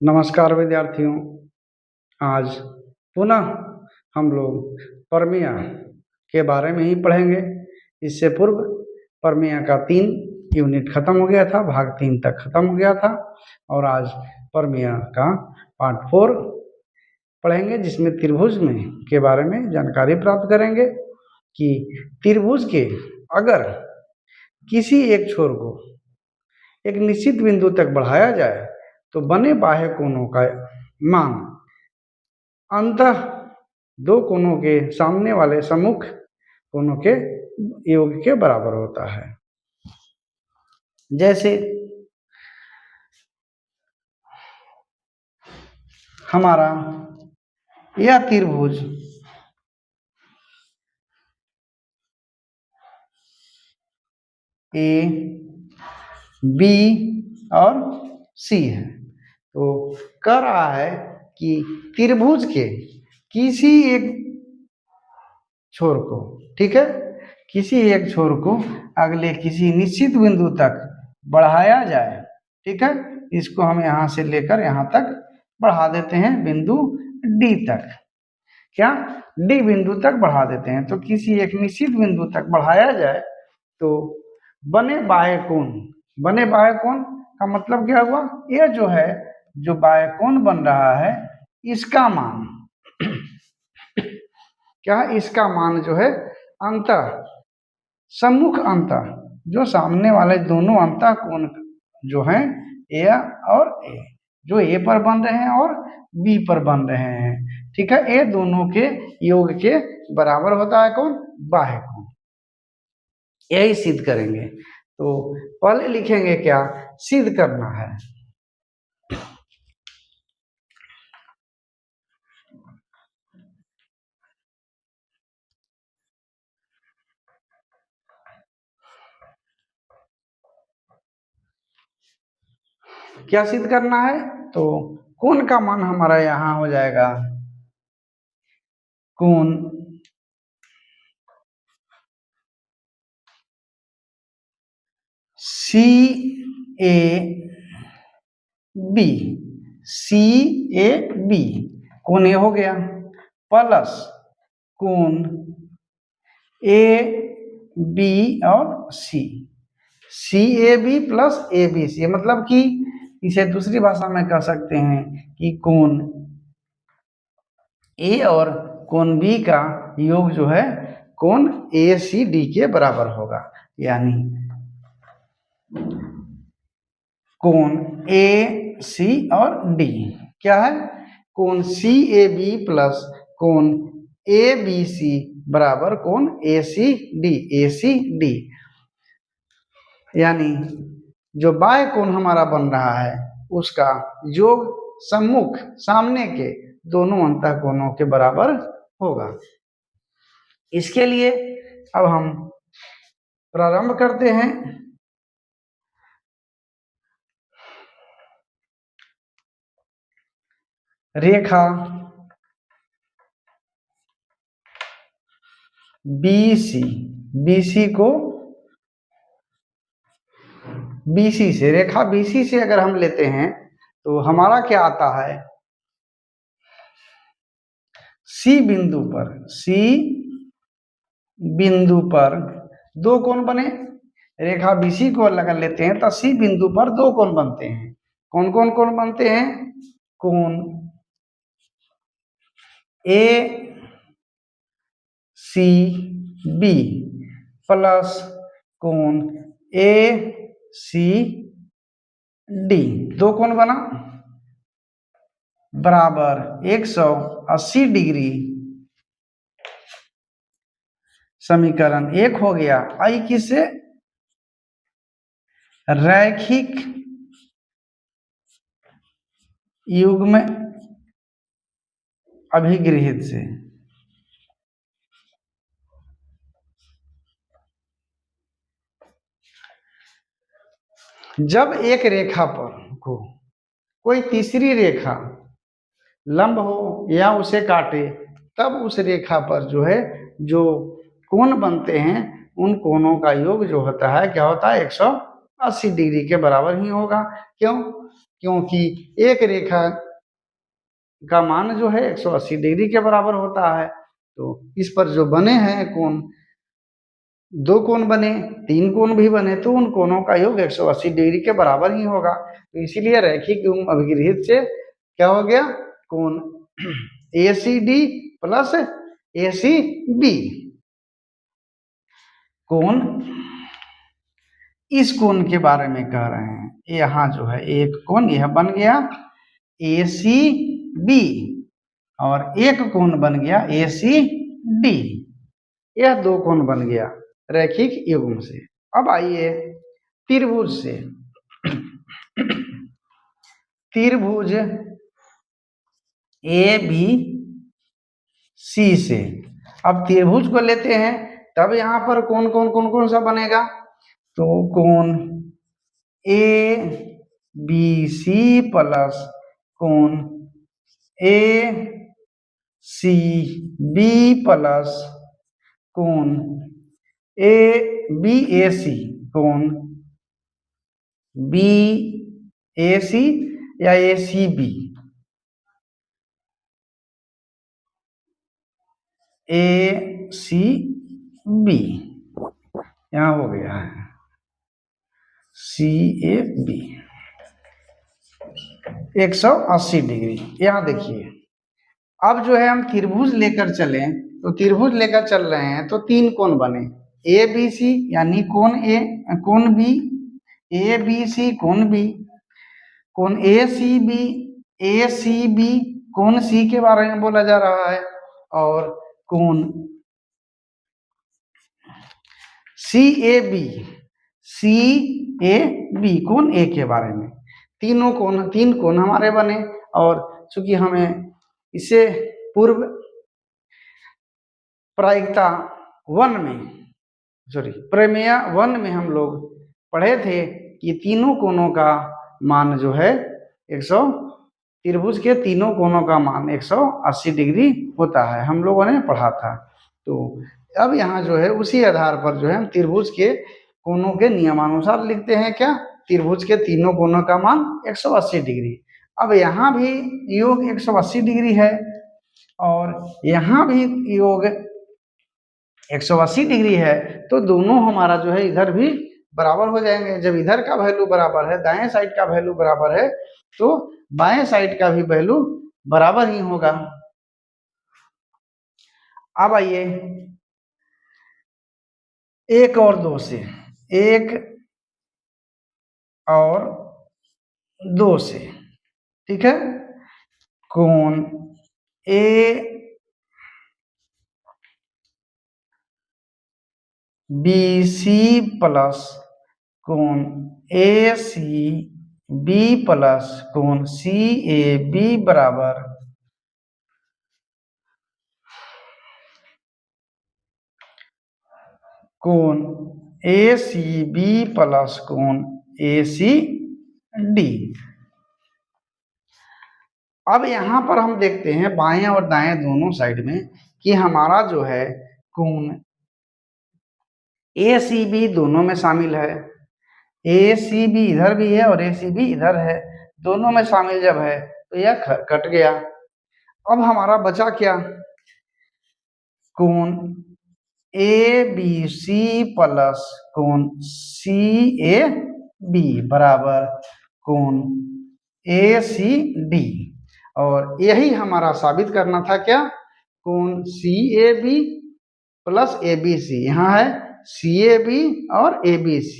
नमस्कार विद्यार्थियों। आज पुनः हम लोग परमेय के बारे में ही पढ़ेंगे। इससे पूर्व परमेय का 3 यूनिट खत्म हो गया था, भाग 3 तक खत्म हो गया था और आज परमेय का पार्ट 4 पढ़ेंगे, जिसमें त्रिभुज में के बारे में जानकारी प्राप्त करेंगे कि त्रिभुज के अगर किसी एक छोर को एक निश्चित बिंदु तक बढ़ाया जाए तो बने बाह्य कोणों का मान अंततः दो कोणों के सामने वाले सम्मुख कोणों के योग के बराबर होता है। जैसे हमारा यह त्रिभुज ए बी और सी है, तो कह रहा है कि त्रिभुज के किसी एक छोर को, ठीक है, किसी एक छोर को अगले किसी निश्चित बिंदु तक बढ़ाया जाए, ठीक है, इसको हम यहाँ से लेकर यहाँ तक बढ़ा देते हैं बिंदु डी तक। क्या डी बिंदु तक बढ़ा देते हैं, तो किसी एक निश्चित बिंदु तक बढ़ाया जाए तो बने बाह्य कोण का मतलब क्या हुआ? यह जो है, जो बाह्य कोण बन रहा है, इसका मान क्या, इसका मान जो है सम्मुख जो सामने वाले दोनों अंतः कोण जो हैं ए और ए, जो ए पर बन रहे हैं और बी पर बन रहे हैं, ठीक है, ये दोनों के योग के बराबर होता है कौन? बाह्य कोण। यही सिद्ध करेंगे, तो पहले लिखेंगे क्या सिद्ध करना है। क्या सिद्ध करना है? तो कोण का मान हमारा यहाँ हो जाएगा कोण सी ए बी, कोण ए हो गया, प्लस कोण ए बी और C A B plus A B C, मतलब कि इसे दूसरी भाषा में कह सकते हैं कि कोण ए और कोण बी का योग जो है कोण ए सी डी के बराबर होगा। यानी कोण ए सी और डी क्या है? कोण सी ए बी प्लस कोण ए बी सी बराबर कोण ए सी डी। यानी जो बाह्य कोण हमारा बन रहा है उसका योग सम्मुख सामने के दोनों अंतः कोणों के बराबर होगा। इसके लिए अब हम प्रारंभ करते हैं। रेखा BC को BC से, रेखा BC से अगर हम लेते हैं तो हमारा क्या आता है? C बिंदु पर दो कोण बने। रेखा BC को अलग लेते हैं तो C बिंदु पर दो कोण बनते हैं। कौन कौन कोण बनते हैं? कोण ACB प्लस कोण ACD, दो कोण बना बराबर 180 डिग्री। समीकरण 1 हो गया। आई किससे? रैखिक युग्म अभिगृहित से। जब एक रेखा पर को कोई तीसरी रेखा लंब हो या उसे काटे, तब उस रेखा पर जो है जो कोण बनते हैं उन कोणों का योग जो होता है क्या होता है? 180 डिग्री के बराबर ही होगा। क्यों? क्योंकि एक रेखा का मान जो है 180 डिग्री के बराबर होता है। तो इस पर जो बने हैं कोण, 2 कोण बने, 3 कोण भी बने, तो उन कोणों का योग 180 डिग्री के बराबर ही होगा। तो इसीलिए रैखिक युग्म अभिगृहित से क्या हो गया, कोण ACD प्लस ACB। कोण, इस कोण के बारे में कह रहे हैं, यहाँ जो है एक कोण यह बन गया ACB और एक कोण बन गया ACD। यह 2 कोण बन गया रैखिक युग्म से। अब आइए त्रिभुज से। त्रिभुज ABC से, अब त्रिभुज को लेते हैं, तब यहाँ पर कौन कौन सा बनेगा, तो कोण ABC प्लस कोण ACB प्लस कोण BAC, कोण BAC या ACB, ACB यहाँ हो गया है CAB 180 डिग्री। यहाँ देखिए, अब जो है हम त्रिभुज लेकर चले, तो त्रिभुज लेकर चल रहे हैं तो 3 कोण बने ABC यानी कोण A, कोण B, ABC कोण B, कोण ACB कोण C के बारे में बोला जा रहा है, और कोण CAB कोण A के बारे में। 3 कोण हमारे बने, और चूंकि हमें इसे पूर्व प्रायिकता 1 में, प्रमेय 1 में हम लोग पढ़े थे कि तीनों कोणों का मान जो है 100, त्रिभुज के तीनों कोणों का मान 180 डिग्री होता है, हम लोगों ने पढ़ा था। तो अब यहाँ जो है उसी आधार पर जो है हम त्रिभुज के कोणों के नियमानुसार लिखते हैं, क्या, त्रिभुज के तीनों कोणों का मान 180 डिग्री। अब यहाँ भी योग 180 डिग्री है और यहाँ भी योग 180 डिग्री है, तो दोनों हमारा जो है इधर भी बराबर हो जाएंगे। जब इधर का वैल्यू बराबर है, दाएं साइड का वैल्यू बराबर है, तो बाएं साइड का भी वैल्यू बराबर ही होगा। अब आइए 1 और 2 से, 1 और 2 से, ठीक है, कोण ABC प्लस कोण ACB प्लस कोण CAB बराबर कोण ACB प्लस कोण ACD। अब यहाँ पर हम देखते हैं बाएं और दाएं दोनों साइड में कि हमारा जो है कोण ACB दोनों में शामिल है, ACB इधर भी है और ACB इधर है, दोनों में शामिल जब है तो यह कट गया। अब हमारा बचा क्या, कोण ABC प्लस कोण CAB बराबर कोण ACD, और यही हमारा साबित करना था, क्या, कोण CAB प्लस ABC, यहाँ है CAB और ABC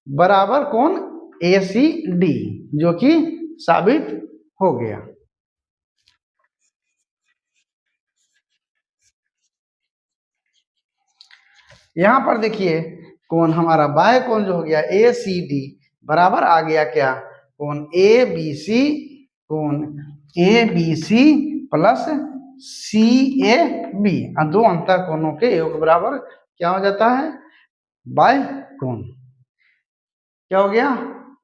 बराबर कोण ACD, जो कि साबित हो गया। यहाँ पर देखिए कोण हमारा बाएं कोण जो हो गया ACD बराबर आ गया क्या, कोण ABC प्लस CAB, दो अंतर कोणों के योग बराबर क्या हो जाता है, बाह्य कोण। क्या हो गया,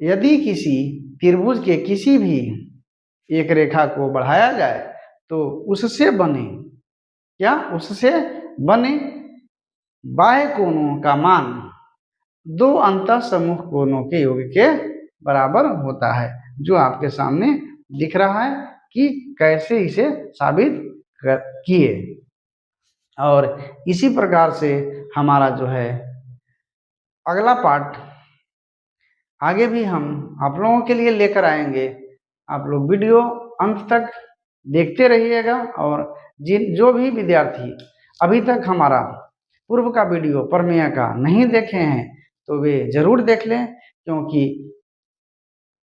यदि किसी त्रिभुज के किसी भी एक रेखा को बढ़ाया जाए तो उससे बने बाह्य कोणों का मान 2 अंतः समूह कोणों के योग के बराबर होता है। जो आपके सामने दिख रहा है कि कैसे इसे साबित किए। और इसी प्रकार से हमारा जो है अगला पार्ट आगे भी हम आप लोगों के लिए लेकर आएंगे। आप लोग वीडियो अंत तक देखते रहिएगा और जो भी विद्यार्थी अभी तक हमारा पूर्व का वीडियो प्रमेय का नहीं देखे हैं तो वे जरूर देख लें, क्योंकि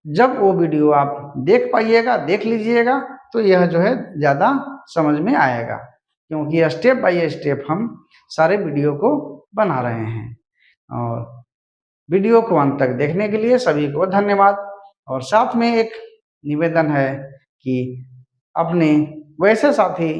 जब वो वीडियो आप देख लीजिएगा तो यह जो है ज़्यादा समझ में आएगा, क्योंकि स्टेप बाय स्टेप हम सारे वीडियो को बना रहे हैं। और वीडियो को अंत तक देखने के लिए सभी को धन्यवाद। और साथ में एक निवेदन है कि अपने वैसे साथी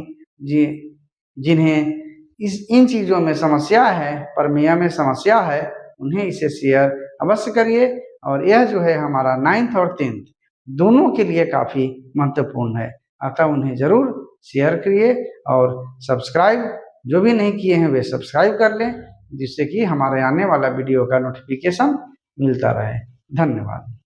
जिन्हें इन चीज़ों में समस्या है, प्रमेय में समस्या है, उन्हें इसे शेयर अवश्य करिए। और यह जो है हमारा 9th और 10th दोनों के लिए काफ़ी महत्वपूर्ण है, अतः उन्हें ज़रूर शेयर करिए। और सब्सक्राइब जो भी नहीं किए हैं वे सब्सक्राइब कर लें, जिससे कि हमारे आने वाला वीडियो का नोटिफिकेशन मिलता रहे। धन्यवाद।